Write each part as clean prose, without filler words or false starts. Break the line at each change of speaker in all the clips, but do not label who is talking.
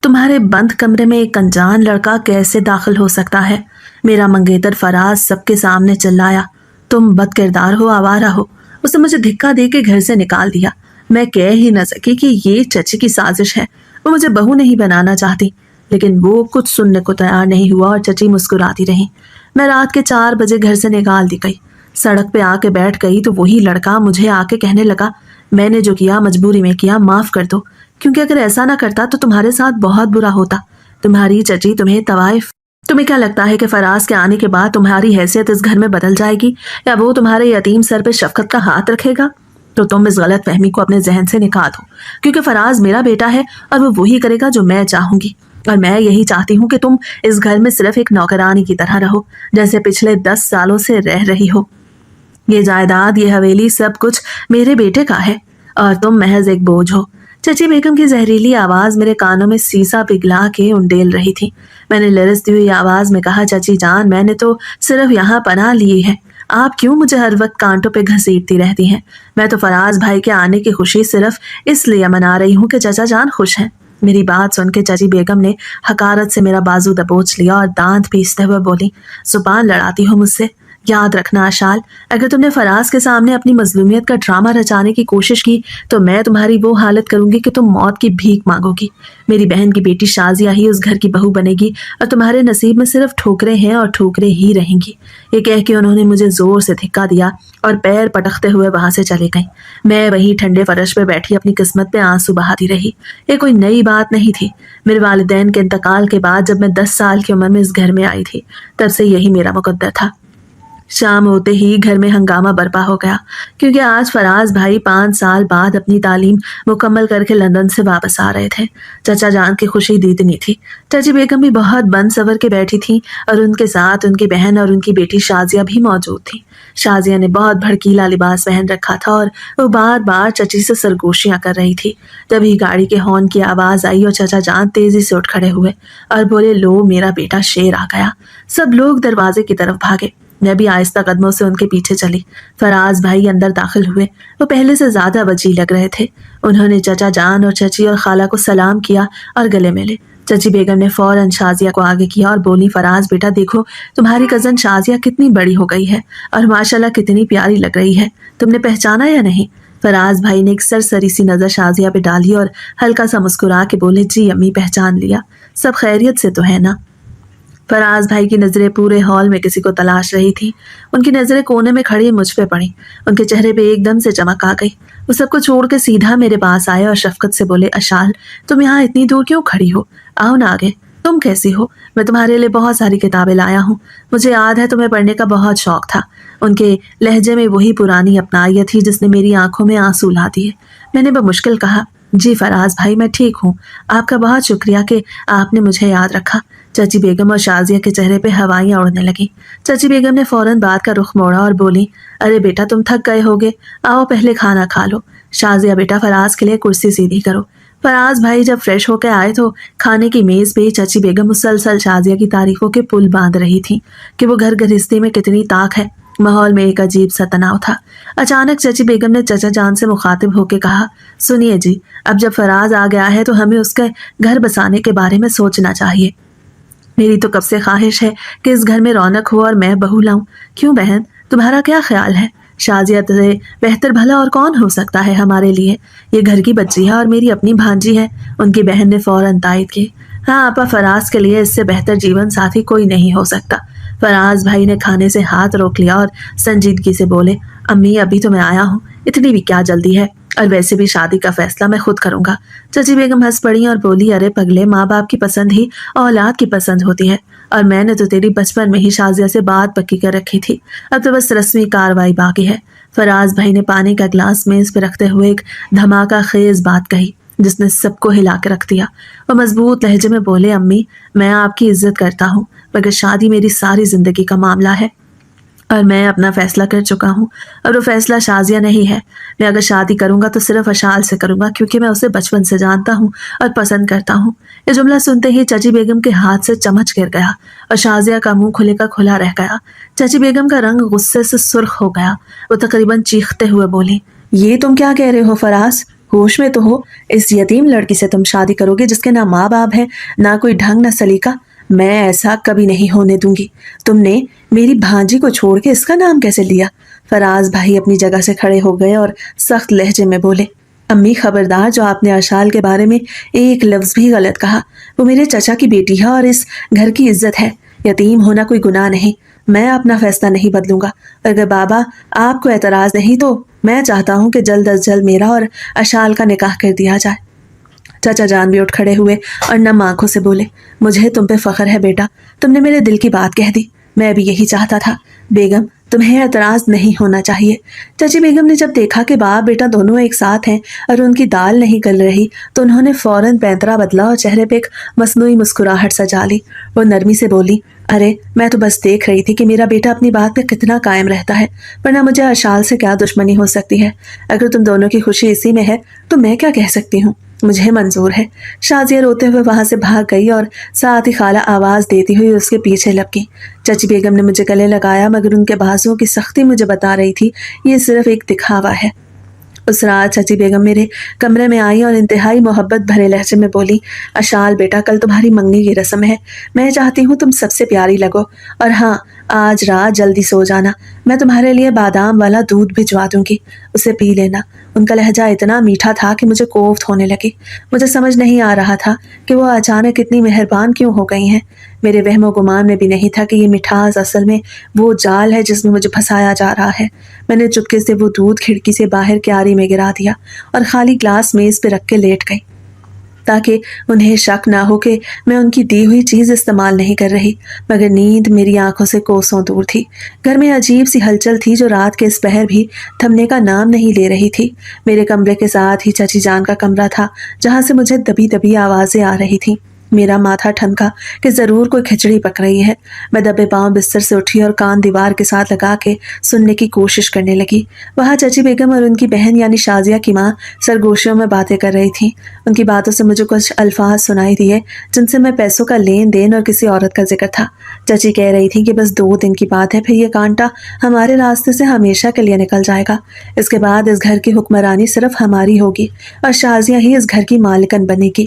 तुम्हारे बंद कमरे में एक अनजान लड़का कैसे दाखिल हो सकता है? मेरा मंगेतर फराज सबके सामने चिल्लाया। तुम बदकिरदार हो, आवारा हो। उसने मुझे धिक्का दे के घर से निकाल दिया। मैं कह ही न सकी कि ये चची की साजिश है। वो मुझे बहू नहीं बनाना चाहती, लेकिन वो कुछ सुनने को तैयार नहीं हुआ और चची मुस्कुराती रही। मैं रात के 4 बजे घर से निकाल दी गई। सड़क पे आके बैठ गई तो वही लड़का मुझे आके कहने लगा, मैंने जो किया मजबूरी में किया, माफ कर दो, क्योंकि अगर ऐसा ना करता तो तुम्हारे साथ बहुत बुरा होता। तुम्हारी चची तुम्हें तवाइफ। तुम्हें क्या लगता है कि फराज के आने के बाद तुम्हारी हैसियत इस घर में बदल जाएगी, या वो तुम्हारे यतीम सर पे शफकत का हाथ रखेगा? तो तुम इस गलत फहमी को अपने जहन से निकाल दो, क्योंकि फराज मेरा बेटा है और वो वही करेगा जो मैं चाहूंगी। और मैं यही चाहती हूँ कि तुम इस घर में सिर्फ एक नौकरानी की तरह रहो, जैसे पिछले 10 सालों से रह रही हो। ये जायदाद, ये हवेली, सब कुछ मेरे बेटे का है और तुम महज एक बोझ हो। चची बेगम की जहरीली आवाज मेरे कानों में सीसा पिघला के उंडेल रही थी। मैंने लरजती हुई आवाज में कहा, चची जान, मैंने तो सिर्फ यहाँ पनाह ली है। आप क्यों मुझे हर वक्त कांटों पे घसीटती रहती हैं? मैं तो फराज भाई के आने की खुशी सिर्फ इसलिए मना रही हूँ कि चचा जान खुश हैं। मेरी बात सुन के चची बेगम ने हकारत से मेरा बाजू दबोच लिया और दांत पीसते हुए बोली, जुबान लड़ाती हो मुझसे? याद रखना आशाल, अगर तुमने फराज के सामने अपनी मजलूमियत का ड्रामा रचाने की कोशिश की तो मैं तुम्हारी वो हालत करूंगी कि तुम मौत की भीख मांगोगी। मेरी बहन की बेटी शाजिया ही उस घर की बहू बनेगी और तुम्हारे नसीब में सिर्फ ठोकरें हैं और ठोकरें ही रहेंगी। ये कह के उन्होंने मुझे जोर से धिक्का दिया और पैर पटकते हुए वहां से चले गई। मैं वही ठंडे फर्श पे बैठी अपनी किस्मत पे आंसू बहाती रही। ये कोई नई बात नहीं थी। मेरे वालिदैन के इंतकाल के बाद जब मैं 10 साल की उम्र में इस घर में आई थी, तब से यही मेरा मुकद्दर था। शाम होते ही घर में हंगामा बर्पा हो गया, क्योंकि आज फराज भाई 5 साल बाद अपनी तालीम मुकम्मल करके लंदन से वापस आ रहे थे। चचा जान की खुशी दीदनी थी। चाची बेगम भी बहुत बन सवर के बैठी थी और उनके साथ उनकी बहन और उनकी बेटी शाजिया भी मौजूद थी। शाजिया ने बहुत भड़कीला लिबास पहन रखा था और वो बार बार चची से सरगोशियां कर रही थी। तभी गाड़ी के हॉर्न की आवाज आई और चचा जान तेजी से उठ खड़े हुए और बोले, लो, मेरा बेटा शेर आ गया। सब लोग दरवाजे की तरफ भागे। मैं भी आहिस्ता कदमों से उनके पीछे चली। फराज भाई अंदर दाखिल हुए। वो पहले से ज्यादा वजी लग रहे थे। उन्होंने चचा जान और चची और खाला को सलाम किया और गले मिले। चची बेगम ने फौरन शाजिया को आगे किया और बोली, फराज बेटा देखो, तुम्हारी कजन शाजिया कितनी बड़ी हो गई है और माशाल्लाह कितनी प्यारी लग रही है। तुमने पहचाना या नहीं? फराज भाई ने एक सरसरी सी नजर शाजिया पे डाली और हल्का सा मुस्कुरा के बोले, जी अम्मी, पहचान लिया। सब खैरियत से तो है ना? फराज भाई की नजरें पूरे हॉल में किसी को तलाश रही थी। उनकी नजरें कोने में खड़ी मुझ पे पड़ी। उनके चेहरे पे एकदम से चमक आ गई। वो सबको छोड़ के सीधा मेरे पास आए और शफकत से बोले, अशाल, तुम यहाँ इतनी दूर क्यों खड़ी हो? आओ ना आगे। तुम कैसी हो? मैं तुम्हारे लिए बहुत सारी किताबें लाया हूँ। मुझे याद है तुम्हें पढ़ने का बहुत शौक था। उनके लहजे में वही पुरानी अपनायत थी जिसने मेरी आंखों में आंसू ला दिए। मैंने बमुश्किल कहा, जी फराज भाई, मैं ठीक हूँ। आपका बहुत शुक्रिया कि आपने मुझे याद रखा। चाची बेगम और शाजिया के चेहरे पे हवाइयां उड़ने लगी। चाची बेगम ने फौरन बात का रुख मोड़ा और बोली, अरे बेटा, तुम थक गए होगे, आओ पहले खाना खा लो। शाजिया बेटा, फराज के लिए कुर्सी सीधी करो। फराज भाई जब फ्रेश होकर आए तो खाने की मेज पे चाची बेगम मुसलसल शाजिया की तारीफों के पुल बांध रही थी कि वो घर गृहस्थी में कितनी ताक है। माहौल में एक अजीब सा तनाव था। अचानक चाची बेगम ने चचा जान से मुखातिब होकर कहा, सुनिए जी, अब जब फराज आ गया है तो हमें उसके घर बसाने के बारे में सोचना चाहिए। मेरी तो कब से ख्वाहिश है कि इस घर में रौनक हो और मैं बहू लाऊं। क्यों बहन, तुम्हारा क्या ख्याल है? शाजिया से बेहतर भला और कौन हो सकता है हमारे लिए? ये घर की बच्ची है और मेरी अपनी भांजी है। उनकी बहन ने फौरन तायद की, हाँ आपा, फराज के लिए इससे बेहतर जीवन साथी कोई नहीं हो सकता। फराज भाई ने खाने से हाथ रोक लिया और संजीदगी से बोले, अम्मी, अभी तो मैं आया हूँ, इतनी भी क्या जल्दी है? और वैसे भी शादी का फैसला मैं खुद करूंगा। चाची बेगम हंस पड़ी और बोली, अरे पगले, माँ बाप की पसंद ही औलाद की पसंद होती है और मैंने तो तेरी बचपन में ही शाजिया से बात पक्की कर रखी थी। अब तो बस रस्मी कार्रवाई बाकी है। फराज भाई ने पानी का ग्लास मेज पे रखते हुए एक धमाका खेज बात कही जिसने सबको हिला के रख दिया। वो मजबूत लहजे में बोले, अम्मी, मैं आपकी इज्जत करता हूँ, मगर शादी मेरी सारी जिंदगी का मामला है और मैं अपना फैसला कर चुका हूँ और वो फैसला शाजिया नहीं है। मैं अगर शादी करूंगा तो सिर्फ अशाल से करूंगा, क्योंकि मैं उसे बचपन से जानता हूँ और पसंद करता हूँ। ये जुमला सुनते ही चाची बेगम के हाथ से चम्मच गिर गया और शाजिया का मुंह खुले का खुला रह गया। चाची बेगम का रंग गुस्से से सुर्ख हो गया। वो तकरीबन चीखते हुए बोली, ये तुम क्या कह रहे हो फराज? ہوش میں تو ہو؟ اس یتیم لڑکی سے تم شادی کروگے جس کے نہ ماں باپ ہیں، نہ کوئی ڈھنگ نہ سلیقہ؟ میں ایسا کبھی نہیں ہونے دوں گی۔ تم نے میری بھانجی کو چھوڑ کے اس کا نام کیسے لیا؟ فراز بھائی اپنی جگہ سے کھڑے ہو گئے اور سخت لہجے میں بولے، امی خبردار، جو آپ نے ارشال کے بارے میں ایک لفظ بھی غلط کہا۔ وہ میرے چچا کی بیٹی ہے اور اس گھر کی عزت ہے۔ یتیم ہونا کوئی گناہ نہیں۔ میں اپنا فیصلہ نہیں بدلوں گا۔ اگر بابا آپ کو اعتراض نہیں تو میں چاہتا ہوں کہ جلد از جلد میرا اور ارشال کا نکاح کر دیا جائے۔ چچا جان بھی اٹھ کھڑے ہوئے اور نم آنکھوں سے بولے، مجھے تم پہ فخر ہے بیٹا، تم نے میرے دل کی بات کہہ دی۔ میں بھی یہی چاہتا تھا۔ بیگم، تمہیں اعتراض نہیں ہونا چاہیے۔ چچی بیگم نے جب دیکھا کہ باپ بیٹا دونوں ایک ساتھ ہیں اور ان کی دال نہیں گل رہی تو انہوں نے فوراً پینترا بدلا اور چہرے پہ ایک مصنوعی مسکراہٹ سجا لی۔ وہ نرمی سے بولی، ارے میں تو بس دیکھ رہی تھی کہ میرا بیٹا اپنی بات پہ کتنا قائم رہتا ہے، ورنہ مجھے ارشال سے کیا دشمنی ہو سکتی ہے؟ اگر تم دونوں کی خوشی اسی میں ہے تو میں کیا کہہ سکتی ہوں؟ مجھے منظور ہے۔ شازیہ روتے ہوئے وہاں سے بھاگ گئی اور ساتھ ہی خالہ آواز دیتی ہوئی اس کے پیچھے لپکی۔ چچی بیگم نے مجھے گلے لگایا مگر ان کے بازوؤں کی سختی مجھے بتا رہی تھی یہ صرف ایک دکھاوا ہے۔ اس رات چچی بیگم میرے کمرے میں آئی اور انتہائی محبت بھرے لہجے میں بولی، اشال بیٹا، کل تمہاری منگنی کی رسم ہے۔ میں چاہتی ہوں تم سب سے پیاری لگو، اور ہاں، آج رات جلدی سو جانا۔ میں تمہارے لیے بادام والا دودھ بھجوا دوں گی، اسے پی لینا۔ ان کا لہجہ اتنا میٹھا تھا کہ مجھے کوفت ہونے لگی۔ مجھے سمجھ نہیں آ رہا تھا کہ وہ اچانک اتنی مہربان کیوں ہو گئی ہیں۔ میرے وہم و گمان میں بھی نہیں تھا کہ یہ مٹھاس اصل میں وہ جال ہے جس میں مجھے پھنسایا جا رہا ہے۔ میں نے چپکے سے وہ دودھ کھڑکی سے باہر کیاری میں گرا دیا اور خالی گلاس میز پہ رکھ کے لیٹ گئی تاکہ انہیں شک نہ ہو کہ میں ان کی دی ہوئی چیز استعمال نہیں کر رہی، مگر نیند میری آنکھوں سے کوسوں دور تھی۔ گھر میں عجیب سی ہلچل تھی جو رات کے اس پہر بھی تھمنے کا نام نہیں لے رہی تھی۔ میرے کمرے کے ساتھ ہی چچی جان کا کمرہ تھا جہاں سے مجھے دبی دبی آوازیں آ رہی تھیں۔ میرا ماتھا ٹھنکا کہ ضرور کوئی کھچڑی پک رہی ہے۔ میں دبے پاؤں بستر سے اٹھی اور کان دیوار کے ساتھ لگا کے سننے کی کوشش کرنے لگی۔ وہاں چچی بیگم اور ان کی بہن یعنی شازیہ کی ماں سرگوشیوں میں باتیں کر رہی تھیں۔ ان کی باتوں سے مجھے کچھ الفاظ سنائی دیے جن سے میں پیسوں کا لین دین اور کسی عورت کا ذکر تھا۔ چچی کہہ رہی تھی کہ بس 2 دن کی بات ہے، پھر یہ کانٹا ہمارے راستے سے ہمیشہ کے لیے نکل جائے گا۔ اس کے بعد اس گھر کی حکمرانی صرف ہماری ہوگی اور شازیہ ہی اس گھر کی مالکن بنے گی۔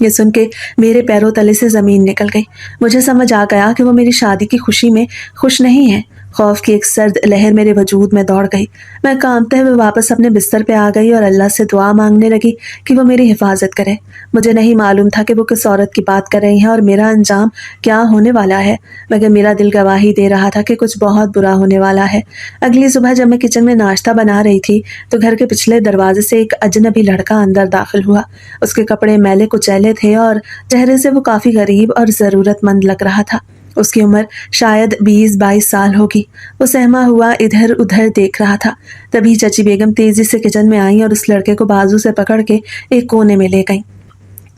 یہ سن کے میرے پیروں تلے سے زمین نکل گئی۔ مجھے سمجھ آ گیا کہ وہ میری شادی کی خوشی میں خوش نہیں ہے۔ خوف کی ایک سرد لہر میرے وجود میں دوڑ گئی۔ میں کانپتے ہوئے واپس اپنے بستر پہ آ گئی اور اللہ سے دعا مانگنے لگی کہ وہ میری حفاظت کرے۔ مجھے نہیں معلوم تھا کہ وہ کس عورت کی بات کر رہی ہیں اور میرا انجام کیا ہونے والا ہے، مگر میرا دل گواہی دے رہا تھا کہ کچھ بہت برا ہونے والا ہے۔ اگلی صبح جب میں کچن میں ناشتہ بنا رہی تھی تو گھر کے پچھلے دروازے سے ایک اجنبی لڑکا اندر داخل ہوا۔ اس کے کپڑے میلے کچیلے تھے اور چہرے سے وہ کافی غریب اور ضرورت مند لگ رہا تھا۔ اس کی عمر شاید 20-22 سال ہوگی۔ وہ سہما ہوا ادھر ادھر دیکھ رہا تھا۔ تبھی چچی بیگم تیزی سے کچن میں آئیں اور اس لڑکے کو بازو سے پکڑ کے ایک کونے میں لے گئیں۔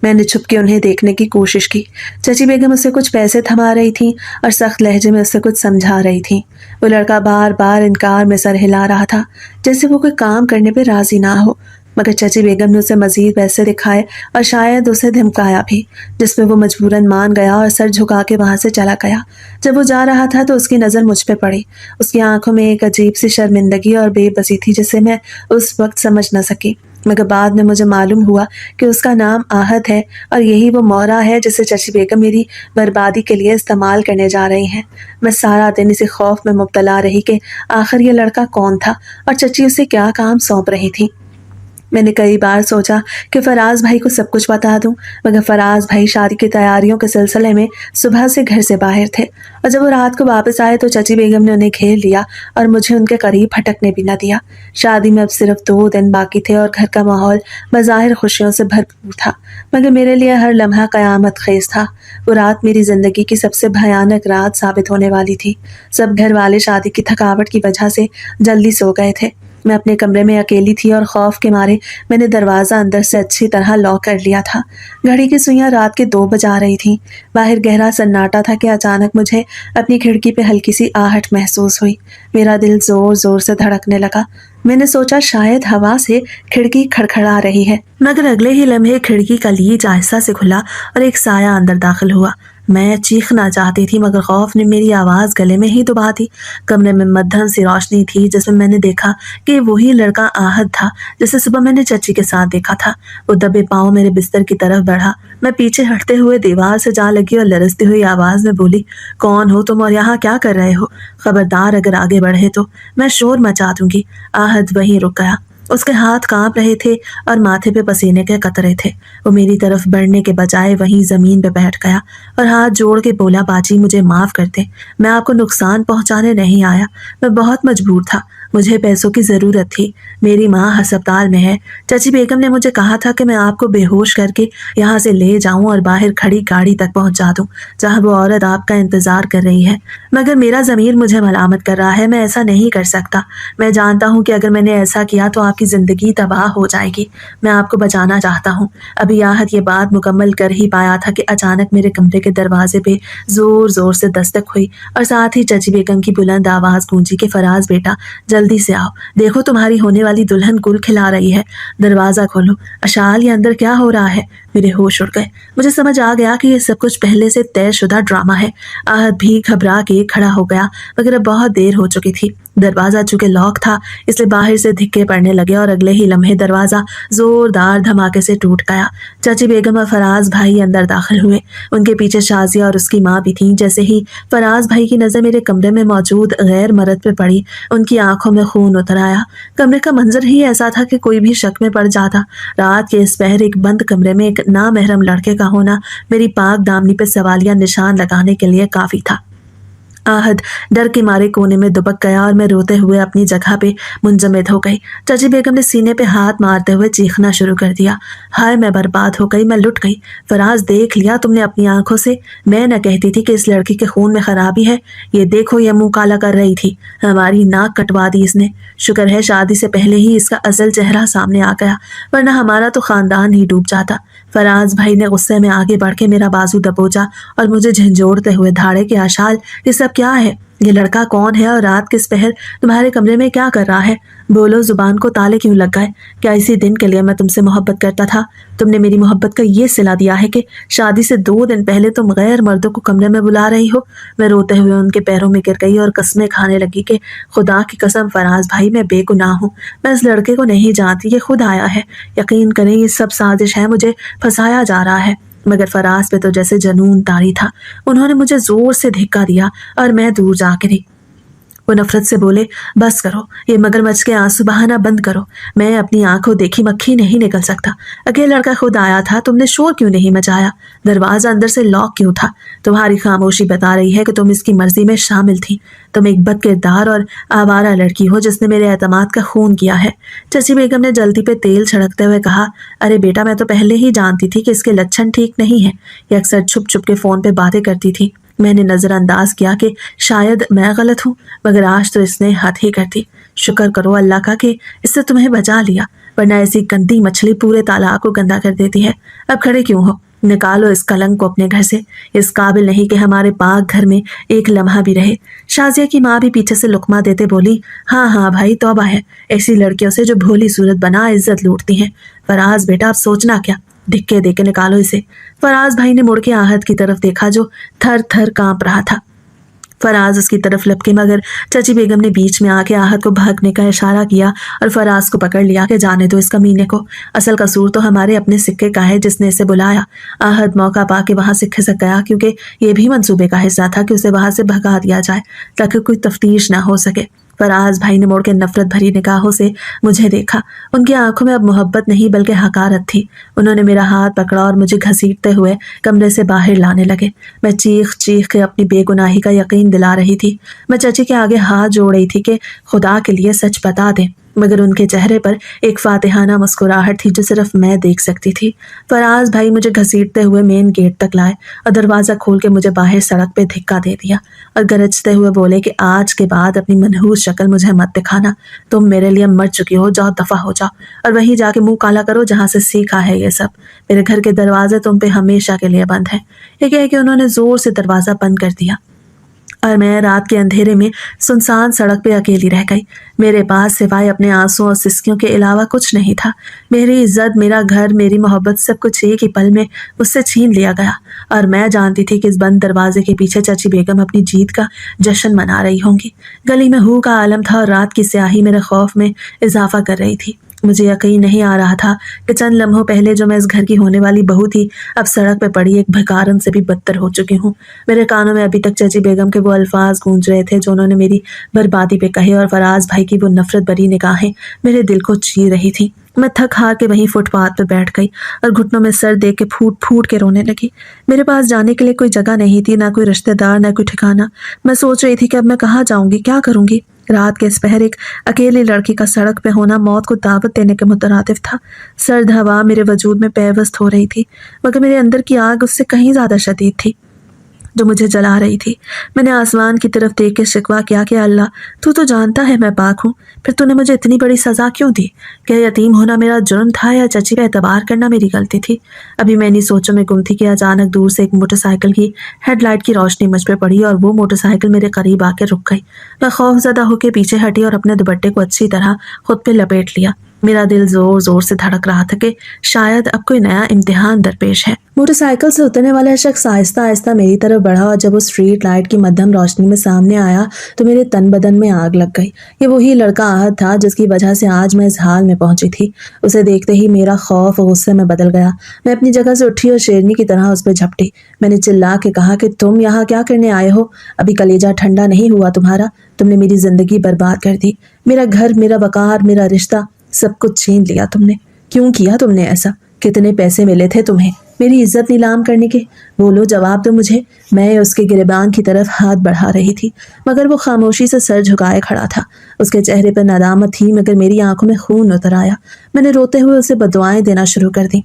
میں نے چھپ کے انہیں دیکھنے کی کوشش کی۔ چچی بیگم اسے کچھ پیسے تھما رہی تھیں اور سخت لہجے میں اسے کچھ سمجھا رہی تھیں۔ وہ لڑکا بار بار انکار میں سر ہلا رہا تھا جیسے وہ کوئی کام کرنے پہ راضی نہ ہو، مگر چچی بیگم نے اسے مزید پیسے دکھائے اور شاید اسے دھمکایا بھی، جس پہ وہ مجبوراً مان گیا اور سر جھکا کے وہاں سے چلا گیا۔ جب وہ جا رہا تھا تو اس کی نظر مجھ پہ پڑی۔ اس کی آنکھوں میں ایک عجیب سی شرمندگی اور بے بسی تھی جسے میں اس وقت سمجھ نہ سکی، مگر بعد میں مجھے معلوم ہوا کہ اس کا نام آہت ہے اور یہی وہ مورا ہے جسے چچی بیگم میری بربادی کے لیے استعمال کرنے جا رہی ہیں۔ میں سارا دن اسی خوف میں مبتلا رہی کہ آخر یہ لڑکا کون تھا اور چچی اسے کیا کام سونپ رہی تھی۔ میں نے کئی بار سوچا کہ فراز بھائی کو سب کچھ بتا دوں، مگر فراز بھائی شادی کی تیاریوں کے سلسلے میں صبح سے گھر سے باہر تھے، اور جب وہ رات کو واپس آئے تو چچی بیگم نے انہیں گھیر لیا اور مجھے ان کے قریب پھٹکنے بھی نہ دیا۔ شادی میں اب صرف 2 دن باقی تھے اور گھر کا ماحول بظاہر خوشیوں سے بھرپور تھا، مگر میرے لیے ہر لمحہ قیامت خیز تھا۔ وہ رات میری زندگی کی سب سے بھیانک رات ثابت ہونے والی تھی۔ سب گھر والے شادی کی تھکاوٹ کی وجہ سے جلدی سو گئے تھے۔ میں اپنے کمرے میں اکیلی تھی اور خوف کے مارے میں نے دروازہ اندر سے اچھی طرح لاک کر لیا تھا۔ گھڑی کی سوئیاں رات کے 2 بجا رہی تھیں۔ باہر گہرا سناٹا تھا کہ اچانک مجھے اپنی کھڑکی پہ ہلکی سی آہٹ محسوس ہوئی۔ میرا دل زور زور سے دھڑکنے لگا۔ میں نے سوچا شاید ہوا سے کھڑکی کھڑکھڑا رہی ہے، مگر اگلے ہی لمحے کھڑکی کا لیج آہستہ سے کھلا اور ایک سایہ اندر داخل ہوا۔ मैं चीखना चाहती थी मगर खौफ ने मेरी आवाज़ गले में ही दबा दी। कमरे में मध्यम सी रोशनी थी जिसमें मैंने देखा कि वही लड़का आहत था जिसे सुबह मैंने चाची के साथ देखा था। वो दबे पाँव मेरे बिस्तर की तरफ बढ़ा। मैं पीछे हटते हुए दीवार से जा लगी और लरजती हुई आवाज़ में बोली, कौन हो तुम और यहाँ क्या कर रहे हो? खबरदार अगर आगे बढ़े तो मैं शोर मचा दूंगी। आहत वहीं रुक गया। उसके हाथ कांप रहे थे और माथे पे पसीने के कतरे थे। वो मेरी तरफ बढ़ने के बजाय वहीं जमीन पे बैठ गया और हाथ जोड़ के बोला, बाजी मुझे माफ कर दे, मैं आपको नुकसान पहुंचाने नहीं आया, मैं बहुत मजबूर था, मुझे पैसों की ज़रूरत थी, मेरी माँ अस्पताल में है। चाची बेगम ने मुझे कहा था कि मैं आपको बेहोश करके यहाँ से ले जाऊं और बाहर खड़ी गाड़ी तक पहुँचा दूं जहाँ वो औरत आपका इंतज़ार कर रही है, मगर मेरा ज़मीर मुझे मलामत कर रहा है, मैं ऐसा नहीं कर सकता। मैं जानता हूँ कि अगर मैंने ऐसा किया तो आपकी ज़िंदगी तबाह हो जाएगी। मैं आपको बचाना चाहता हूँ। अभी आहत ये बात मुकम्मल कर ही पाया था कि अचानक मेरे कमरे के दरवाजे पे ज़ोर ज़ोर से दस्तक हुई और साथ ही चाची बेगम की बुलंद आवाज़ गूंजी कि फराज बेटा जल्दी से आओ, देखो तुम्हारी होने वाली दुल्हन गुल खिला रही है, दरवाज़ा खोलो। अशाल, ये अंदर क्या हो रहा है? मेरे होश उड़ गए। मुझे समझ आ गया कि ये सब कुछ पहले से तयशुदा ड्रामा है। आहत भी घबरा के खड़ा हो गया मगर अब बहुत देर हो चुकी थी। दरवाज़ा चूंकि लॉक था इसलिए बाहर से धिक्के पड़ने लगे और अगले ही लम्हे दरवाज़ा ज़ोरदार धमाके से टूट गया। चाची बेगम और फराज भाई अंदर दाखिल हुए। उनके पीछे शाजिया और उसकी माँ भी थीं। जैसे ही फराज भाई की नज़र मेरे कमरे में मौजूद गैर मर्द पे पड़ी, उनकी आंखों में खून उतर आया। कमरे का मंजर ही ऐसा था कि कोई भी शक में पड़ जाता। रात के इस पहर एक बंद कमरे में एक नामहरम लड़के का होना मेरी पाक दामनी पे सवालिया निशान लगाने के लिए काफ़ी था। आहत डर के मारे कोने में दुबक गया और मैं रोते हुए अपनी जगह पे मुंजमद हो गई। चाची बेगम ने सीने पे हाथ मारते हुए चीखना शुरू कर दिया, हाय मैं बर्बाद हो गई, मैं लुट गई। फराज देख लिया तुमने अपनी आंखों से? मैं न कहती थी कि इस लड़की के खून में खराबी है? ये देखो, ये मुंह काला कर रही थी, हमारी नाक कटवा दी इसने। शुक्र है शादी से पहले ही इसका असल चेहरा सामने आ गया, वरना हमारा तो खानदान ही डूब जाता। फराज भाई ने गुस्से में आगे बढ़ के मेरा बाजू दबोचा और मुझे झंझोड़ते हुए धाड़े कि आशाल, ये सब क्या है? ये लड़का कौन है और रात किस पहर तुम्हारे कमरे में क्या कर रहा है? बोलो, जुबान को ताले क्यों लग गए? क्या इसी दिन के लिए मैं तुमसे मोहब्बत करता था? तुमने मेरी मोहब्बत का ये सिला दिया है कि शादी से 2 दिन पहले तुम गैर मर्दों को कमरे में बुला रही हो। मैं रोते हुए उनके पैरों में गिर गई और कस्में खाने लगी कि खुदा की कसम फराज भाई, मैं बेगुनाह हूँ, मैं इस लड़के को नहीं जानती, ये खुद आया है। यकीन करें ये सब साजिश है, मुझे फंसाया जा रहा है। मगर फराज पे तो जैसे जनून तारी था। उन्होंने मुझे जोर से धिक्का दिया और मैं दूर जा गिरी। वो नफरत से बोले, बस करो, ये मगरमच्छ के आंसू बहाना बंद करो। मैं अपनी आंखों देखी मक्खी नहीं निकल सकता। अगर लड़का खुद आया था, तुमने शोर क्यों नहीं मचाया? दरवाजा अंदर से लॉक क्यों था? तुम्हारी खामोशी बता रही है कि तुम इसकी मर्जी में शामिल थी। तुम एक बदकिरदार और आवारा लड़की हो जिसने मेरे एतमाद का खून किया है। चाची बेगम ने जल्दी पे तेल छिड़कते हुए कहा, अरे बेटा, मैं तो पहले ही जानती थी कि इसके लक्षण ठीक नहीं है। ये अक्सर छुप छुप के फोन पे बातें करती थी। मैंने नजरअंदाज किया कि शायद मैं गलत हूँ, मगर आज तो इसने हद ही कर दी। शुक्र करो अल्लाह का कि इससे तुम्हें बचा लिया, वरना ऐसी गंदी मछली पूरे तालाब को गंदा कर देती है। अब खड़े क्यों हो? निकालो इस कलंक को अपने घर से। इस काबिल नहीं कि हमारे पाक घर में एक लम्हा भी रहे। शाजिया की माँ भी पीछे से लुकमा देते बोली, हाँ हाँ भाई, तौबा है ऐसी लड़कियों से जो भोली सूरत बना इज्जत लूटती हैं। फराज बेटा, अब सोचना क्या, धिक्के देके निकालो इसे। फराज भाई ने मुड़ के आहत की तरफ देखा जो थर थर कांप रहा था। फराज उसकी तरफ लपके मगर चाची बेगम ने बीच में आके आहत को भागने का इशारा किया और फराज को पकड़ लिया कि जाने दो इस कमीने को, असल कसूर तो हमारे अपने सिक्के का है जिसने इसे बुलाया। आहत मौका पाके वहां से खिसक गया क्योंकि ये भी मंसूबे का हिस्सा था कि उसे वहां से भगा दिया जाए ताकि कोई तफ्तीश ना हो सके। फराज भाई ने मुड़ के नफरत भरी निगाहों से मुझे देखा। उनकी आंखों में अब मोहब्बत नहीं बल्कि हकारत थी। उन्होंने मेरा हाथ पकड़ा और मुझे घसीटते हुए कमरे से बाहर लाने लगे। मैं चीख चीख के अपनी बेगुनाही का यकीन दिला रही थी। मैं चाची के आगे हाथ जोड़ रही थी कि खुदा के लिए सच बता दें, मगर उनके चेहरे पर एक फातिहाना मुस्कुराहट थी जो सिर्फ मैं देख सकती थी। फराज भाई मुझे घसीटते हुए मेन गेट तक लाए और दरवाज़ा खोल के मुझे बाहर सड़क पे धिक्का दे दिया और गरजते हुए बोले कि आज के बाद अपनी मनहूस शक्ल मुझे मत दिखाना। तुम मेरे लिए मर चुकी हो, जाओ दफा हो जाओ और वहीं जाके मुंह काला करो जहाँ से सीखा है ये सब। मेरे घर के दरवाजे तुम पे हमेशा के लिए बंद है। ये कह के उन्होंने जोर से दरवाज़ा बंद कर दिया। और मैं रात के अंधेरे में सुनसान सड़क पे अकेली रह गई। मेरे पास सिवाय अपने आंसू और सिसकियों के अलावा कुछ नहीं था। मेरी इज्जत, मेरा घर, मेरी मोहब्बत, सब कुछ एक ही पल में उससे छीन लिया गया। और मैं जानती थी कि इस बंद दरवाजे के पीछे चाची बेगम अपनी जीत का जश्न मना रही होंगी। गली में हू का आलम था और रात की स्याही मेरे खौफ में इजाफा कर रही थी। मुझे यकीन नहीं आ रहा था कि चंद लम्हों पहले जो मैं इस घर की होने वाली बहू थी, अब सड़क पे पड़ी एक भिखारन से भी बदतर हो चुकी हूँ। मेरे कानों में अभी तक चाची बेगम के वो अल्फाज गूंज रहे थे जो उन्होंने मेरी बर्बादी पे कहे, और फराज भाई की वो नफरत भरी निगाहें मेरे दिल को चीर रही थी। मैं थक हार के वहीं फुटपाथ पे बैठ गई और घुटनों में सर दे के फूट फूट के रोने लगी। मेरे पास जाने के लिए कोई जगह नहीं थी, ना कोई रिश्तेदार, ना कोई ठिकाना। मैं सोच रही थी कि अब मैं कहाँ जाऊंगी, क्या करूंगी। रात के इस पहर एक अकेली लड़की का सड़क पे होना मौत को दावत देने के मुतरातिफ था। सर्द हवा मेरे वजूद में पेवस्त हो रही थी, मगर मेरे अंदर की आग उससे कहीं ज्यादा शदीद थी जो मुझे जला रही थी। मैंने आसमान की तरफ देख के शिकवा किया कि अल्लाह, तू तो जानता है मैं पाक हूँ, फिर तूने मुझे इतनी बड़ी सजा क्यों दी? क्या यतीम होना मेरा जुर्म था या चची का एतबार करना मेरी गलती थी? अभी मैं इन्हीं सोचों में गुम थी कि अचानक दूर से एक मोटरसाइकिल की हेडलाइट की रोशनी मुझ पे पड़ी और वो मोटरसाइकिल मेरे करीब आके रुक गई। मैं खौफजदा होकर पीछे हटी और अपने दुपट्टे को अच्छी तरह खुद पे लपेट लिया। मेरा दिल जोर जोर से धड़क रहा था कि शायद अब कोई नया इम्तिहान दरपेश है। मोटरसाइकिल से उतरने वाला शख्स आहिस्ता आहिस्ता मेरी तरफ बढ़ा और जब वो स्ट्रीट लाइट की मध्यम रोशनी में सामने आया तो मेरे तन बदन में आग लग गई। ये वही लड़का आहत था जिसकी वजह से आज मैं इस हाल में पहुंची थी। उसे देखते ही मेरा खौफ गुस्से में बदल गया। मैं अपनी जगह से उठी और शेरनी की तरह उस पर झपटी। मैंने चिल्ला के कहा कि तुम यहाँ क्या करने आए हो? अभी कलेजा ठंडा नहीं हुआ तुम्हारा? तुमने मेरी जिंदगी बर्बाद कर दी, मेरा घर, मेरा वकार, मेरा रिश्ता, सब कुछ छीन लिया तुमने। क्यों किया तुमने ऐसा? कितने पैसे मिले थे तुम्हें मेरी इज्जत नीलाम करने के? बोलो, जवाब दो मुझे। मैं उसके गिरबान की तरफ हाथ बढ़ा रही थी, मगर वो खामोशी से सर झुकाए खड़ा था। उसके चेहरे पर नदामत थी, मगर मेरी आंखों में खून उतर आया। मैंने रोते हुए उसे बदुआएं देना शुरू कर दी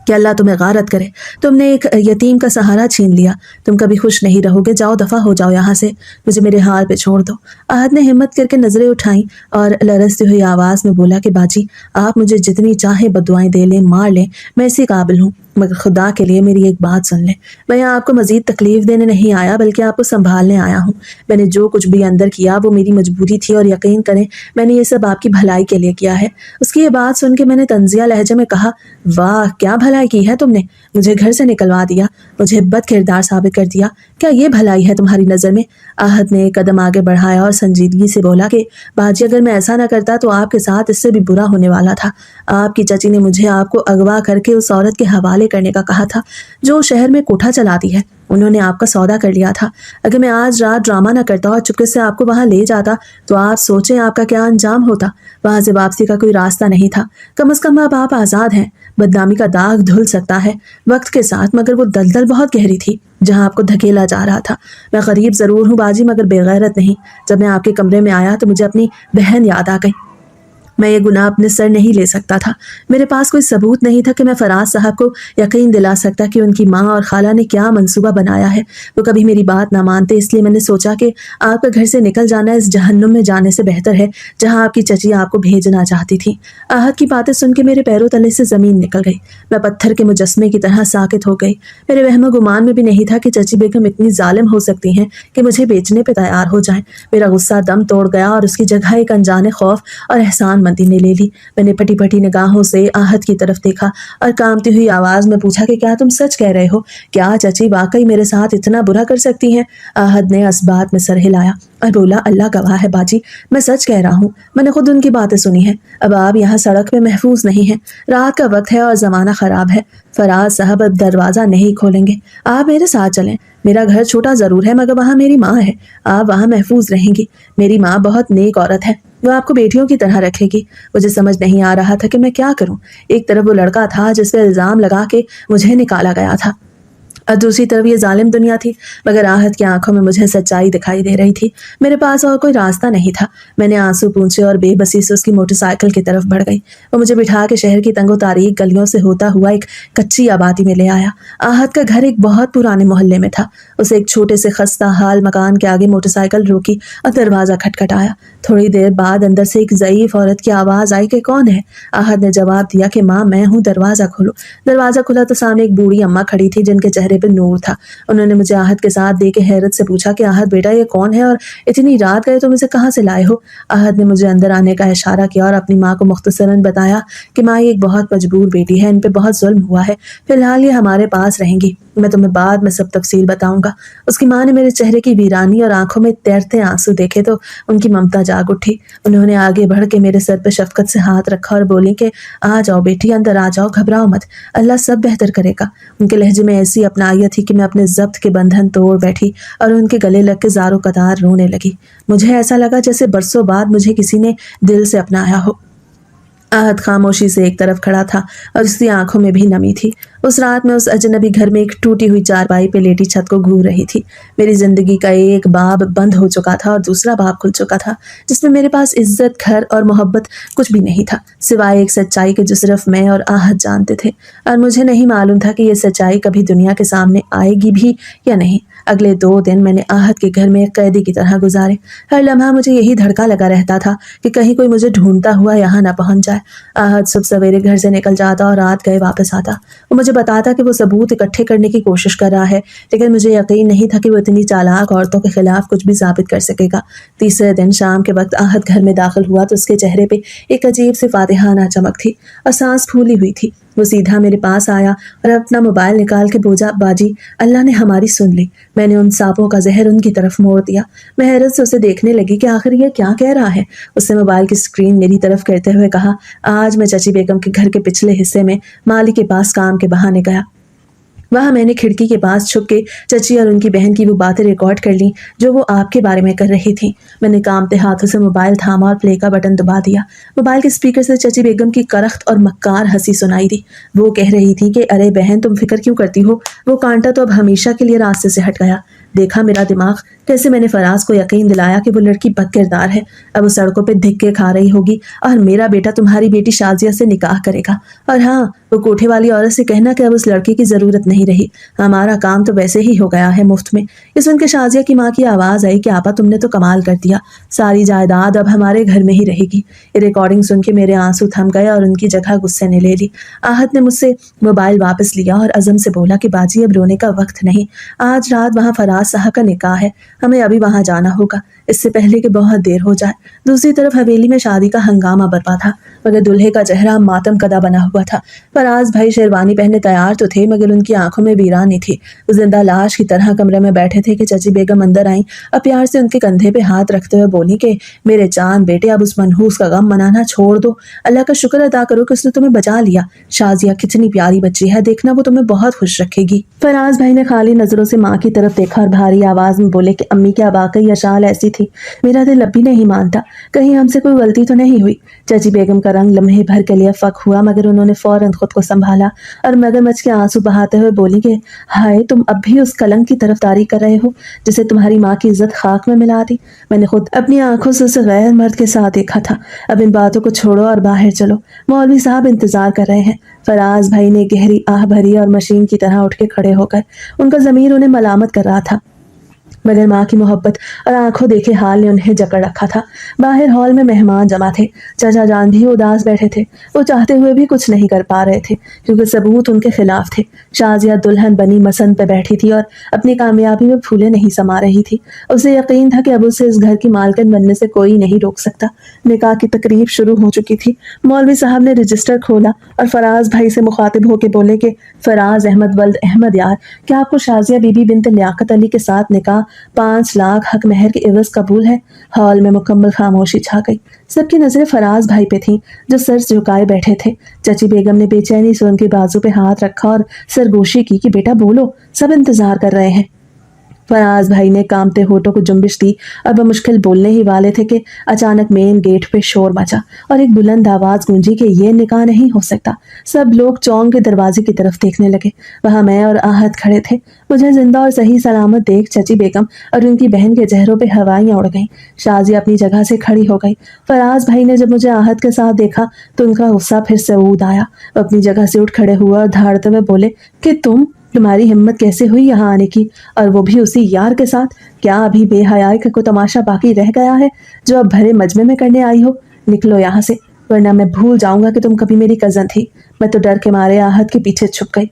कि अल्लाह तुम्हें गारत करे, तुमने एक यतीम का सहारा छीन लिया, तुम कभी खुश नहीं रहोगे, जाओ दफा हो जाओ यहाँ से, मुझे मेरे हाल पे छोड़ दो। आहत ने हिम्मत करके नजरें उठाई और लरजती हुई आवाज में बोला कि बाजी, आप मुझे जितनी चाहे बदुआएं दे लें, मार लें, मैं इसी काबिल हूँ, मगर खुदा के लिए मेरी एक बात सुन लें। मैं यहाँ आपको मजीद तकलीफ देने नहीं आया, बल्कि आपको संभालने आया हूँ। मैंने जो कुछ भी अंदर किया वो मेरी मजबूरी थी, और यकीन करें मैंने ये सब आपकी भलाई के लिए किया है। उसकी ये बात सुन के मैंने तंजिया लहजे में कहा, वाह, क्या भलाई की है तुमने? मुझे घर से निकलवा दिया, मुझे बद किरदार साबित कर दिया, क्या ये भलाई है तुम्हारी नज़र में? आहत ने एक कदम आगे बढ़ाया और संजीदगी से बोला कि बाजी, अगर मैं ऐसा न करता तो आपके साथ इससे भी बुरा होने वाला था। आपकी चची ने मुझे आपको अगवा करके उस औरत के हवाले करने का कहा था जो शहर में कोठा चलाती है। उन्होंने आपका सौदा कर लिया था। अगर मैं आज रात ड्रामा न करता और चुपके से आपको वहां ले जाता तो आप सोचें आपका क्या अंजाम होता। वहां से वापसी का कोई रास्ता नहीं था। कम से कम अब आप आज़ाद हैं। बदनामी का दाग धुल सकता है वक्त के साथ, मगर वो दलदल बहुत गहरी थी जहां आपको धकेला जा रहा था। मैं गरीब जरूर हूँ बाजी, मगर बेगैरत नहीं। जब मैं आपके कमरे में आया तो मुझे अपनी बहन याद आ गई। मैं ये गुनाह अपने सर नहीं ले सकता था। मेरे पास कोई सबूत नहीं था कि मैं फराज साहब को यकीन दिला सकता कि उनकी माँ और खाला ने क्या मंसूबा बनाया है। वो कभी मेरी बात ना मानते, इसलिए मैंने सोचा कि आपका घर से निकल जाना इस जहन्नुम में जाने से बेहतर है जहाँ आपकी चची आपको भेजना चाहती थी। आहत की बातें सुन के मेरे पैरों तले से जमीन निकल गई। मैं पत्थर के मुजस्मे की तरह साकित हो गई। मेरे वहम गुमान में भी नहीं था कि चची बेगम इतनी जालिम हो सकती हैं कि मुझे बेचने पर तैयार हो जाएं। मेरा गुस्सा दम तोड़ गया और उसकी जगह एक अनजाने खौफ और एहसान मंदी ने ले ली। मैंने पटी पटी निगाहों से आहत की तरफ देखा और कांपती हुई आवाज में पूछा कि क्या तुम सच कह रहे हो? क्या चची वाकई मेरे साथ इतना बुरा कर सकती हैं? आहत ने इस बात में सर हिलाया और बोला, अल्लाह गवाह है बाजी, मैं सच कह रहा हूँ। मैंने खुद उनकी बातें सुनी है। अब आप यहाँ सड़क पे महफूज नहीं हैं। रात का वक्त है और जमाना खराब है। फराज साहब अब दरवाजा नहीं खोलेंगे। आप मेरे साथ चलें। मेरा घर छोटा जरूर है, मगर वहाँ मेरी माँ है। आप वहाँ महफूज रहेंगी। मेरी माँ बहुत नेक औरत है, वो आपको बेटियों की तरह रखेगी। मुझे समझ नहीं आ रहा था कि मैं क्या करूं। एक तरफ वो लड़का था जिस पर इल्जाम लगा के मुझे निकाला गया था, और दूसरी तरफ ये जालिम दुनिया थी। मगर आहत की आंखों में मुझे सच्चाई दिखाई दे रही थी। मेरे पास और कोई रास्ता नहीं था। मैंने आंसू पूंछे और बेबसी से उसकी मोटरसाइकिल की तरफ बढ़ गई। वो मुझे बिठा के शहर की तंगो तारीख गलियों से होता हुआ एक कच्ची आबादी में ले आया। आहत का घर एक बहुत पुराने मोहल्ले में था। उसे एक छोटे से खस्ता हाल मकान के आगे मोटरसाइकिल रोकी और दरवाजा खटखटाया। थोड़ी देर बाद अंदर से एक ज़ईफ औरत की आवाज आई कि कौन है? आहत ने जवाब दिया कि माँ मैं हूँ, दरवाजा खोलो। दरवाजा खुला तो सामने एक बूढ़ी अम्मा खड़ी थी जिनके चेहरे चेहरे पे नूर था। उन्होंने मुझे आहत के साथ देख के हैरत से पूछा कि आहत बेटा ये कौन है और इतनी रात गए तुम इसे कहाँ से लाए हो? आहत ने मुझे अंदर आने का इशारा किया और अपनी माँ को मुख्तसरन बताया कि माँ ये एक बहुत मजबूर बेटी है, इन पे बहुत जुल्म हुआ है, फिलहाल ये हमारे पास रहेंगी, मैं तुम्हें बाद में सब तफसील बताऊंगा। उसकी माँ ने मेरे चेहरे की वीरानी और आंखों में तैरते आंसू देखे तो उनकी ममता जाग उठी। उन्होंने आगे बढ़ के मेरे सर पे शफकत से हाथ रखा और बोली कि आ जाओ बेटी, अंदर आ जाओ, घबराओ मत, अल्लाह सब बेहतर करेगा। उनके लहजे में ऐसी अपनायत थी कि मैं अपने जब्त के बंधन तोड़ बैठी और उनके गले लग के ज़ारो कतार रोने लगी। मुझे ऐसा लगा जैसे बरसों बाद मुझे किसी ने दिल से अपनाया हो। आहत खामोशी से एक तरफ खड़ा था और उसकी आंखों में भी नमी थी। उस रात में उस अजनबी घर में एक टूटी हुई चारपाई पे लेटी छत को घूर रही थी। मेरी जिंदगी का एक बाब बंद हो चुका था और दूसरा बाब खुल चुका था, जिसमें मेरे पास इज्जत, घर और मोहब्बत कुछ भी नहीं था, सिवाय एक सच्चाई के जो सिर्फ मैं और आहत जानते थे। और मुझे नहीं मालूम था कि ये सच्चाई कभी दुनिया के सामने आएगी भी या नहीं। अगले 2 दिन मैंने आहत के घर में एक कैदी की तरह गुजारे। हर लम्हा मुझे यही धड़का लगा रहता था कि कहीं कोई मुझे ढूंढता हुआ यहाँ ना पहुंच जाए। आहत सुबह सवेरे घर से निकल जाता और रात गए वापस आता। वो मुझे बताता कि वो सबूत इकट्ठे करने की कोशिश कर रहा है, लेकिन मुझे यकीन नहीं था कि वो इतनी चालाक औरतों के खिलाफ कुछ भी साबित कर सकेगा। तीसरे दिन शाम के वक्त आहत घर में दाखिल हुआ तो उसके चेहरे पे एक अजीब सी फातिहाना चमक थी और सांस फूली हुई थी। वो सीधा मेरे पास आया और अपना मोबाइल निकाल के बोला, बाजी अल्लाह ने हमारी सुन ली। मैंने उन सांपों का जहर उनकी तरफ मोड़ दिया। मैं हैरत से उसे देखने लगी कि आखिर ये क्या कह रहा है। उसने मोबाइल की स्क्रीन मेरी तरफ करते हुए कहा, आज मैं चाची बेगम के घर के पिछले हिस्से में माली के पास काम के बहाने गया। वहाँ मैंने खिड़की के पास छुप के चची और उनकी बहन की वो बातें रिकॉर्ड कर ली जो वो आपके बारे में कर रही थी। मैंने कांपते हाथों से मोबाइल थामा और प्ले का बटन दबा दिया। मोबाइल के स्पीकर से चची बेगम की करख्त और मक्कार हंसी सुनाई दी। वो कह रही थी कि अरे बहन तुम फिक्र क्यों करती हो, वो कांटा तो अब हमेशा के लिए रास्ते से हट गया। देखा मेरा दिमाग, कैसे मैंने फराज को यकीन दिलाया कि वो लड़की बदकिरदार है, अब वो सड़कों पे धिक्के खा रही होगी और मेरा बेटा तुम्हारी बेटी शाजिया से निकाह करेगा। और हाँ, वो कोठे वाली औरत से कहना कि अब उस लड़के की जरूरत नहीं रही, हमारा काम तो वैसे ही हो गया है मुफ्त में। ये सुन के शाजिया की माँ की आवाज आई कि आपा तुमने तो कमाल कर दिया, सारी जायदाद अब हमारे घर में ही रहेगी। ये रिकॉर्डिंग सुन के मेरे आंसू थम गए और उनकी जगह गुस्से ने ले ली। आहत ने मुझसे मोबाइल वापस लिया और अजम से बोला कि बाजी अब रोने का वक्त नहीं, आज रात वहाँ फराज साहब का निकाह है, हमें अभी वहाँ जाना होगा, इससे पहले कि बहुत देर हो जाए। दूसरी तरफ हवेली में शादी का हंगामा बरपा था, मगर दूल्हे का चेहरा मातम कदा बना हुआ था। फराज भाई शेरवानी पहने तैयार तो थे, मगर उनकी आंखों में वीरानी थी। वो जिंदा लाश की तरह कमरे में बैठे थे कि चची बेगम अंदर आई और प्यार से उनके कंधे पे हाथ रखते हुए बोली कि मेरे चांद बेटे, अब उस मनहूस का गम मनाना छोड़ दो, अल्लाह का शुक्र अदा करो कि उसने तुम्हें बचा लिया। शाजिया कितनी प्यारी बच्ची है, देखना वो तुम्हें बहुत खुश रखेगी। फराज भाई ने खाली नजरों से माँ की तरफ देखा और भारी आवाज में बोले कि अम्मी क्या वाकई यशाल ऐसी थी? मेरा दिल अब भी नहीं मानता, कहीं हमसे कोई गलती तो नहीं हुई। चाची बेगम का रंग लम्हे भर के लिए फक हुआ, मगर उन्होंने फौरन खुद को संभाला और मगरमच्छ के आंसू बहाते हुए बोली कि हाय, तुम अब भी उस कलंक की तरफदारी कर रहे हो जिसे तुम्हारी माँ की इज्जत खाक में मिला दी। मैंने खुद अपनी आंखों से उसे गैर मर्द के साथ देखा था। अब इन बातों को छोड़ो और बाहर चलो, मौलवी साहब इंतजार कर रहे हैं। फराज भाई ने गहरी आह भरी और मशीन की तरह उठ के खड़े होकर, उनका जमीर उन्हें मलामत कर रहा था, मगर माँ की मोहब्बत और आंखों देखे हाल ने उन्हें जकड़ रखा था। बाहर हॉल में मेहमान जमा थे। चाचा जान भी उदास बैठे थे, वो चाहते हुए भी कुछ नहीं कर पा रहे थे क्योंकि सबूत उनके खिलाफ थे। शाजिया दुल्हन बनी मसंद पे बैठी थी और अपनी कामयाबी में फूले नहीं समा रही थी। उसे यकीन था कि अब उसे इस घर की मालकिन बनने से कोई नहीं रोक सकता। निकाह की तकरीब शुरू हो चुकी थी। मौलवी साहब ने रजिस्टर खोला और फराज भाई से मुखातिब होकर बोले कि फराज अहमद वल्द अहमद यार, क्या आपको शाजिया बीबी बिनत लियाकत अली के साथ निकाह 5 लाख हक महर के एवज कबूल है? हॉल में मुकम्मल खामोशी छा गई। सबकी नजरें फराज भाई पे थीं जो सर झुकाए बैठे थे। चची बेगम ने बेचैनी से उनके बाजू पे हाथ रखा और सरगोशी की कि बेटा बोलो, सब इंतजार कर रहे हैं। फराज भाई ने कांपते होठों को जुम्बिश दी और वह मुश्किल बोलने ही वाले थे कि अचानक मेन गेट पे शोर मचा और एक बुलंद आवाज गूंजी कि ये निकाह नहीं हो सकता। सब लोग चौंक के दरवाजे की तरफ देखने लगे। वहां मैं और आहत खड़े थे। मुझे जिंदा और सही सलामत देख चची बेगम और उनकी बहन के चेहरों पे हवाइयां उड़ गईं। शाजिया अपनी जगह से खड़ी हो गई। फराज भाई ने जब मुझे आहत के साथ देखा तो उनका गुस्सा फिर से ऊद आया। वो अपनी जगह से उठ खड़े हुए और धाड़ते हुए बोले कि तुम्हारी हिम्मत कैसे हुई यहाँ आने की, और वो भी उसी यार के साथ? क्या अभी बेहयाई का कोई तमाशा बाकी रह गया है जो अब भरे मजमे में करने आई हो? निकलो यहाँ से, वरना मैं भूल जाऊंगा कि तुम कभी मेरी कजन थी। मैं तो डर के मारे आहत के पीछे छुप गई।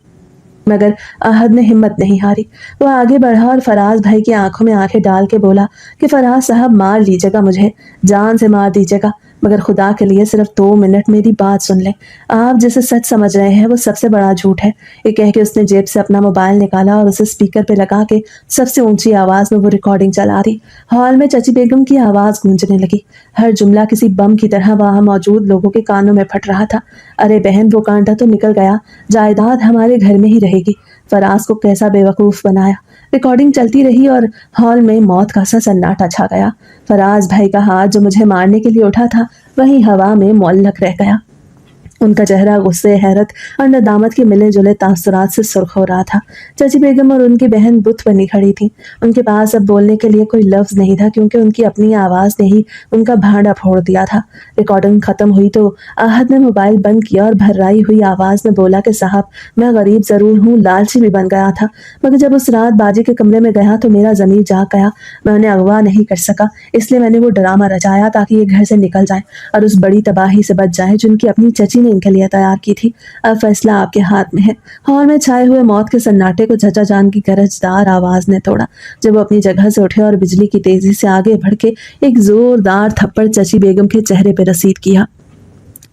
मगर आहद ने हिम्मत नहीं हारी। वो आगे बढ़ा और फराज भाई की आंखों में आंखें डाल के बोला कि फराज साहब मार लीजिएगा, मुझे जान से मार दीजिएगा, मगर खुदा के लिए सिर्फ 2 मिनट मेरी बात सुन लें। आप जिसे सच समझ रहे हैं वो सबसे बड़ा झूठ है। ये कह के उसने जेब से अपना मोबाइल निकाला और उसे स्पीकर पे लगा के सबसे ऊंची आवाज में वो रिकॉर्डिंग चला दी। हॉल में चाची बेगम की आवाज गूंजने लगी। हर जुमला किसी बम की तरह वहां मौजूद लोगों के कानों में फट रहा था। अरे बहन, वो कांटा तो निकल गया, जायदाद हमारे घर में ही रहेगी। फराज को कैसा बेवकूफ बनाया। रिकॉर्डिंग चलती रही और हॉल में मौत का सा सन्नाटा छा गया। फराज भाई का हाथ जो मुझे मारने के लिए उठा था वही हवा में मुअल्लक रह गया। उनका चेहरा गुस्से, हैरत और नदामत के मिले जुले तासुरात से सुर्ख हो रहा था। चाची बेगम और उनकी बहन बुत बनी खड़ी थी। उनके पास अब बोलने के लिए कोई लफ्ज नहीं था, क्योंकि उनकी अपनी आवाज ने ही उनका भांडा फोड़ दिया था। रिकॉर्डिंग खत्म हुई तो आहद ने मोबाइल बंद किया और भर्राई हुई आवाज में बोला कि साहब, मैं गरीब जरूर हूँ, लालची भी बन गया था, मगर जब उस रात बाजी के कमरे में गया तो मेरा जमीर जाग गया। मैं उन्हें अगवा नहीं कर सका, इसलिए मैंने वो ड्रामा रचाया ताकि ये घर से निकल जाए और उस बड़ी तबाही से बच जाए जिनकी अपनी चची ने इनके लिए तैयार की थी। अब फैसला आपके हाथ में है। हॉल में छाए हुए मौत के सन्नाटे को चचा जान की गरजदार आवाज ने तोड़ा। जब वो अपनी जगह से उठे और बिजली की तेजी से आगे बढ़ के एक जोरदार थप्पड़ चची बेगम के चेहरे पर रसीद किया।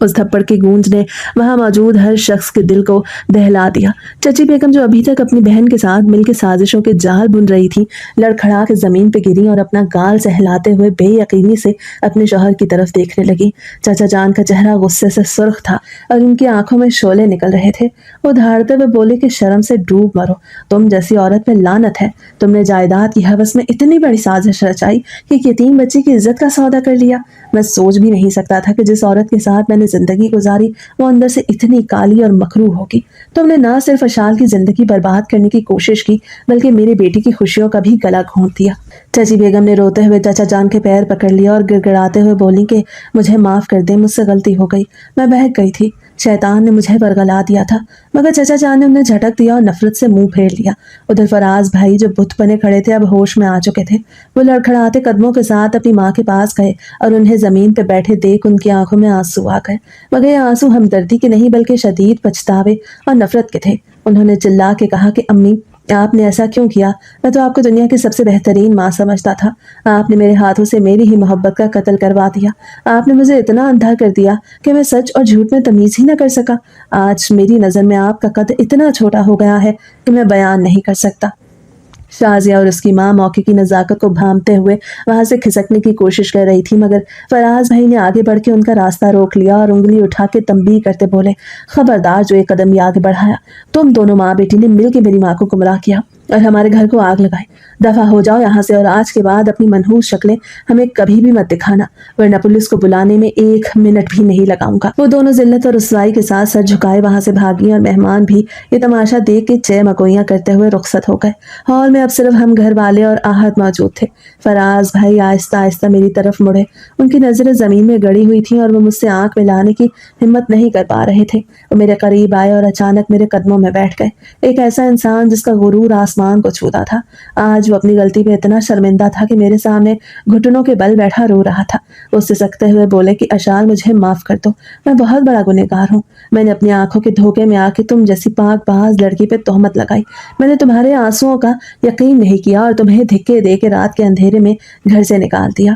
उस थप्पड़ की गूंज ने वहां मौजूद हर शख्स के दिल को दहला दिया। चची बेगम, जो अभी तक अपनी बहन के साथ मिलकर साजिशों के जाल बुन रही थी, लड़खड़ा के जमीन पे गिरी और अपना गाल सहलाते हुए बेयकीनी से अपने शौहर की तरफ देखने लगी। चाचा जान का चेहरा गुस्से से सुर्ख था और उनकी आंखों में शोले निकल रहे थे। वो धाड़ते हुए बोले कि शर्म से डूब मरो, तुम जैसी औरत पे लानत है। तुमने जायदाद की हवस में इतनी बड़ी साजिश रचाई कि एक यतीम बच्ची की इज्जत का सौदा कर लिया। मैं सोच भी नहीं सकता था कि जिस औरत के साथ मैंने जिंदगी गुजारी वो अंदर से इतनी काली और मकरू होगी। तुमने ना सिर्फ अशाल की जिंदगी बर्बाद करने की कोशिश की, बल्कि मेरी बेटी की खुशियों का भी गला घोंट दिया। चाची बेगम ने रोते हुए चाचा जान के पैर पकड़ लिया और गिड़गिड़ाते हुए बोली कि मुझे माफ कर दे, मुझसे गलती हो गई, मैं बहक गई थी, शैतान ने मुझे बरगला दिया था। मगर चाचा जान ने उन्हें झटक दिया और नफरत से मुंह फेर लिया। उधर फराज भाई, जो बुत बने खड़े थे, अब होश में आ चुके थे। वो लड़खड़ाते कदमों के साथ अपनी माँ के पास गए और उन्हें जमीन पर बैठे देख उनकी आंखों में आंसू आ गए। मगर ये आंसू हमदर्दी के नहीं बल्कि शदीद पछतावे और नफरत के थे। उन्होंने चिल्ला के कहा कि अम्मी, आपने ऐसा क्यों किया? मैं तो आपको दुनिया की सबसे बेहतरीन माँ समझता था। आपने मेरे हाथों से मेरी ही मोहब्बत का कत्ल करवा दिया। आपने मुझे इतना अंधा कर दिया कि मैं सच और झूठ में तमीज ही ना कर सका। आज मेरी नज़र में आपका कद इतना छोटा हो गया है कि मैं बयान नहीं कर सकता। शाजिया और उसकी माँ मौके की नज़ाकत को भांपते हुए वहां से खिसकने की कोशिश कर रही थी, मगर फराज भाई ने आगे बढ़ के उनका रास्ता रोक लिया और उंगली उठा के तंबीह करते बोले, खबरदार जो एक कदम ये आगे बढ़ाया, तुम दोनों माँ बेटी ने मिलकर मेरी माँ को गुमराह किया और हमारे घर को आग लगाई। दफा हो जाओ यहाँ से और आज के बाद अपनी मनहूस शक्लें हमें कभी भी मत दिखाना, वरना पुलिस को बुलाने में 1 मिनट भी नहीं लगाऊंगा। वो दोनों जिल्लत और रुसवाई के साथ सर झुकाए वहां से भागी और मेहमान भी ये तमाशा देख के चे मकोइयां करते हुए रुखसत हो गए। हॉल में अब सिर्फ हम घर वाले और आहत मौजूद थे। फराज भाई आहिस्ता आहिस्ता मेरी तरफ मुड़े। उनकी नजरें जमीन में गड़ी हुई थी और वो मुझसे आंख मिलाने की हिम्मत नहीं कर पा रहे थे। वो मेरे करीब आए और अचानक मेरे कदमों में बैठ गए। एक ऐसा इंसान जिसका गुरूर आसमान को छूता था, आज वो अपनी गलती पे इतना शर्मिंदा था कि मेरे सामने घुटनों के बल बैठा रो रहा था। वो सिसकते हुए बोले कि अशाल, मुझे माफ कर दो, मैं बहुत बड़ा गुनहगार हूँ। मैंने अपनी आंखों के धोखे में आके तुम जैसी पाक बाज लड़की पे तोहमत लगाई। मैंने तुम्हारे आंसुओं का यकीन नहीं किया और तुम्हें धिक्के दे के रात के अंधेरे में घर से निकाल दिया।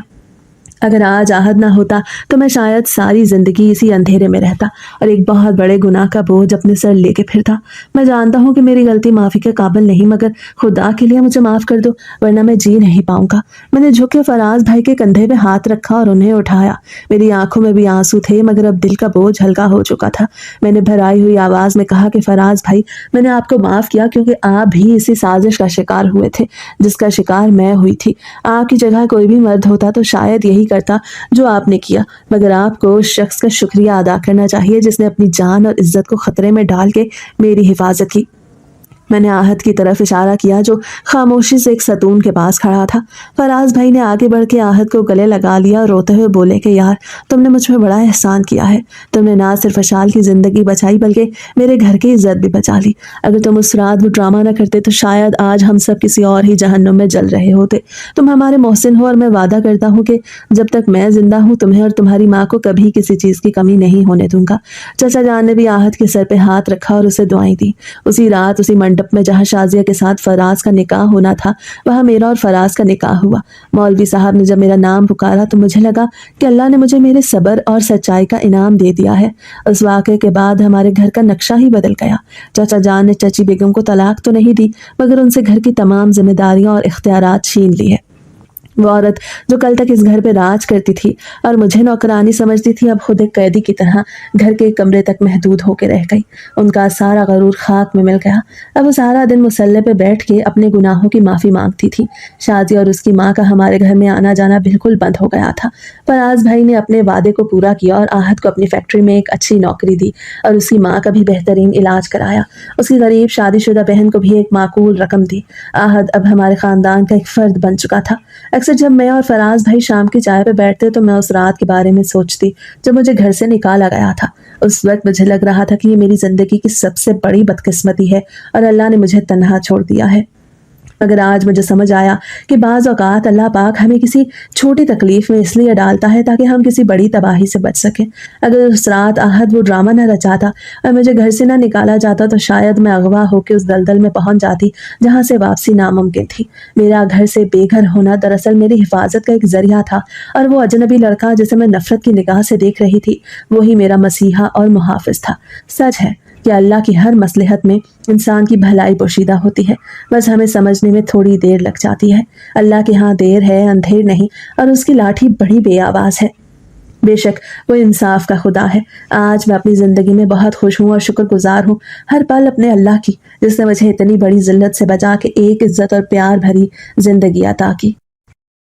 अगर आज आहद ना होता तो मैं शायद सारी जिंदगी इसी अंधेरे में रहता और एक बहुत बड़े गुनाह का बोझ अपने सर लेके फिरता। मैं जानता हूँ कि मेरी गलती माफी के काबिल नहीं, मगर खुदा के लिए मुझे माफ कर दो, वरना मैं जी नहीं पाऊंगा। मैंने झुक के फराज भाई के कंधे पे हाथ रखा और उन्हें उठाया। मेरी आंखों में भी आंसू थे, मगर अब दिल का बोझ हल्का हो चुका था। मैंने भराई हुई आवाज में कहा कि फराज भाई, मैंने आपको माफ किया क्योंकि आप भी इसी साजिश का शिकार हुए थे जिसका शिकार मैं हुई थी। आपकी जगह कोई भी मर्द होता तो शायद यही करता जो आपने किया, मगर आपको उस शख्स का शुक्रिया अदा करना चाहिए जिसने अपनी जान और इज्जत को खतरे में डाल के मेरी हिफाजत की। मैंने आहत की तरफ इशारा किया जो खामोशी से एक सतून के पास खड़ा था। फराज भाई ने आगे बढ़ के आहत को गले लगा लिया और रोते हुए बोले कि यार, तुमने मुझ में बड़ा एहसान किया है। तुमने ना सिर्फ अशाल की जिंदगी बचाई बल्कि मेरे घर की इज्जत भी बचा ली। अगर तुम उस रात वो ड्रामा न करते तो शायद आज हम सब किसी और ही जहन्नुम में जल रहे होते। तुम हमारे मोहसिन हो और मैं वादा करता हूँ कि जब तक मैं जिंदा हूँ तुम्हें और तुम्हारी माँ को कभी किसी चीज की कमी नहीं होने दूंगा। चाचा जान ने भी आहत के सर पे हाथ रखा और उसे दुआएं दी। उसी रात उसी मंडप में जहाँ शाजिया के साथ फराज का निकाह होना था वहाँ मेरा और फराज का निकाह हुआ। मौलवी साहब ने जब मेरा नाम पुकारा तो मुझे लगा कि अल्लाह ने मुझे मेरे सब्र और सच्चाई का इनाम दे दिया है। उस वाक़े के बाद हमारे घर का नक्शा ही बदल गया। चाचा जान ने चाची बेगम को तलाक तो नहीं दी मगर उनसे घर की तमाम जिम्मेदारियां और इख्तियारात छीन ली है। वो औरत जो कल तक इस घर पे राज करती थी और मुझे नौकरानी समझती थी अब खुद एक कैदी की तरह घर के कमरे तक महदूद होकर रह गई। उनका सारा गरूर खाक में मिल गया। अब वो सारा दिन मुसल्ले पे बैठ के अपने गुनाहों की माफ़ी मांगती थी। शादी और उसकी माँ का हमारे घर में आना जाना बिल्कुल बंद हो गया था। फराज भाई ने अपने वादे को पूरा किया और आहत को अपनी फैक्ट्री में एक अच्छी नौकरी दी और उसकी माँ का भी बेहतरीन इलाज कराया। उसकी गरीब शादीशुदा बहन को भी एक माकूल रकम दी। आहत अब हमारे ख़ानदान का एक फ़र्द बन चुका था। अक्सर जब मैं और फराज भाई शाम की चाय पे बैठते तो मैं उस रात के बारे में सोचती जब मुझे घर से निकाला गया था। उस वक्त मुझे लग रहा था कि ये मेरी जिंदगी की सबसे बड़ी बदकिस्मती है और अल्लाह ने मुझे तन्हा छोड़ दिया है। मगर आज मुझे समझ आया कि बाज़ औक़ात अल्लाह पाक हमें किसी छोटी तकलीफ में इसलिए डालता है ताकि हम किसी बड़ी तबाही से बच सकें। अगर उस रात आहत वो ड्रामा न रचाता और मुझे घर से ना निकाला जाता तो शायद मैं अगवा होकर उस दलदल में पहुंच जाती जहां से वापसी नामुमकिन थी। मेरा घर से बेघर होना दरअसल मेरी हिफाजत का एक जरिया था और वो अजनबी लड़का जिसे मैं नफरत की निगाह से देख रही थी वही मेरा मसीहा और मुहाफिज था। सच है कि अल्लाह की हर मसलहत में इंसान की भलाई पोशीदा होती है, बस हमें समझने में थोड़ी देर लग जाती है। अल्लाह के यहाँ देर है अंधेर नहीं और उसकी लाठी बड़ी बेआवाज़ है। बेशक वो इंसाफ का खुदा है। आज मैं अपनी ज़िंदगी में बहुत खुश हूँ और शुक्रगुजार हूँ हर पल अपने अल्लाह की जिसने मुझे इतनी बड़ी जिल्लत से बचा के एक इज्जत और प्यार भरी ज़िंदगी अता की।